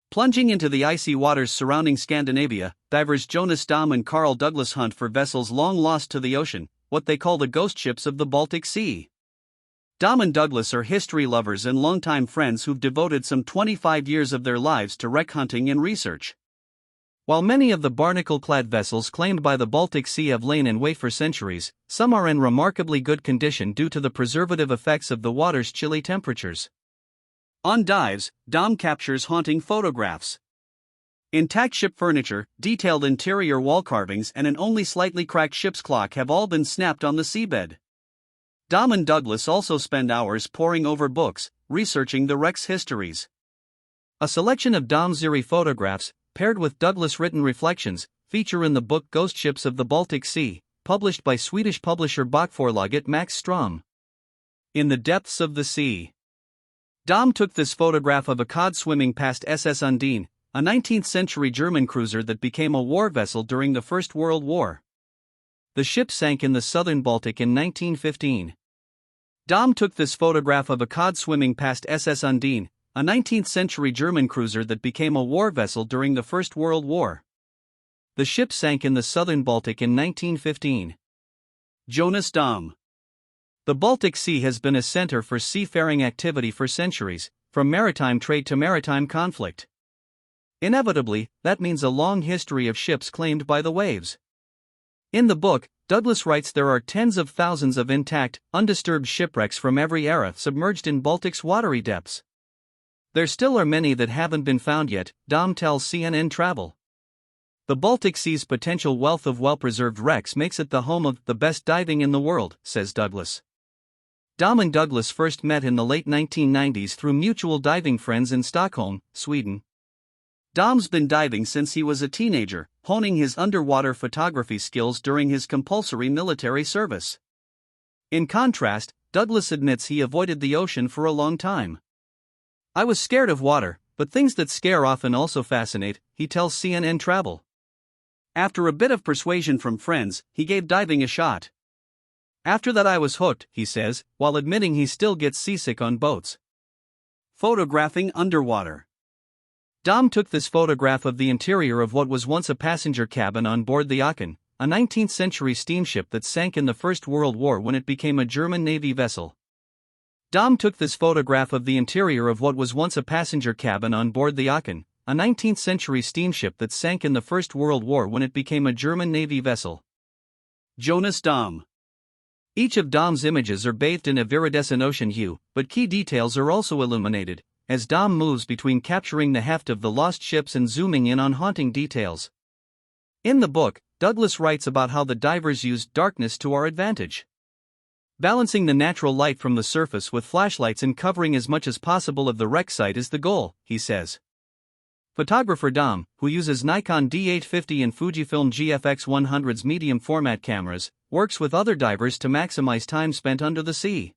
Plunging into the icy waters surrounding Scandinavia, divers Jonas, Dahm and Douglas hunt for vessels long lost to the ocean, what they call the ghost ships of the Baltic Sea. Dahm and Douglas are history lovers and longtime friends who've devoted some 25 years of their lives to wreck hunting and research. While many of the barnacle-clad vessels claimed by the Baltic Sea have lain in wait for centuries, some are in remarkably good condition due to the preservative effects of the water's chilly temperatures. On dives, Dahm captures haunting photographs. Intact ship furniture, detailed interior wall carvings and an only slightly cracked ship's clock have all been snapped on the seabed. Dahm and Douglas also spend hours poring over books, researching the wreck's histories. A selection of Dahm's eerie photographs, paired with Douglas' written reflections, feature in the book Ghost Ships of the Baltic Sea, published by Swedish publisher Bokförlaget Max Strom. In the depths of the sea. Dahm took this photograph of a cod swimming past SS Undine, a 19th-century German cruiser that became a war vessel during the First World War. The ship sank in the southern Baltic in 1915. Dahm took this photograph of a cod swimming past SS Undine, a 19th-century German cruiser that became a war vessel during the First World War. The ship sank in the southern Baltic in 1915. Jonas, Dahm. The Baltic Sea has been a center for seafaring activity for centuries, from maritime trade to maritime conflict. Inevitably, that means a long history of ships claimed by the waves. In the book, Douglas writes there are tens of thousands of intact, undisturbed shipwrecks from every era submerged in Baltic's watery depths. There still are many that haven't been found yet, Dahm tells CNN Travel. The Baltic Sea's potential wealth of well-preserved wrecks makes it the home of the best diving in the world, says Douglas. Dahm and Douglas first met in the late 1990s through mutual diving friends in Stockholm, Sweden. Dahm's been diving since he was a teenager, honing his underwater photography skills during his compulsory military service. In contrast, Douglas admits he avoided the ocean for a long time. I was scared of water, but things that scare often also fascinate, he tells CNN Travel. After a bit of persuasion from friends, he gave diving a shot. After that I was hooked, he says, while admitting he still gets seasick on boats. Photographing underwater. Dahm took this photograph of the interior of what was once a passenger cabin on board the Aachen, a 19th-century steamship that sank in the First World War when it became a German Navy vessel. Dahm took this photograph of the interior of what was once a passenger cabin on board the Aachen, a 19th-century steamship that sank in the First World War when it became a German Navy vessel. Jonas, Dahm. Each of Dahm's images are bathed in a viridescent ocean hue, but key details are also illuminated, as Dahm moves between capturing the heft of the lost ships and zooming in on haunting details. In the book, Douglas writes about how the divers used darkness to our advantage. Balancing the natural light from the surface with flashlights and covering as much as possible of the wreck site is the goal, he says. Photographer Dahm, who uses Nikon D850 and Fujifilm GFX100's medium-format cameras, works with other divers to maximize time spent under the sea.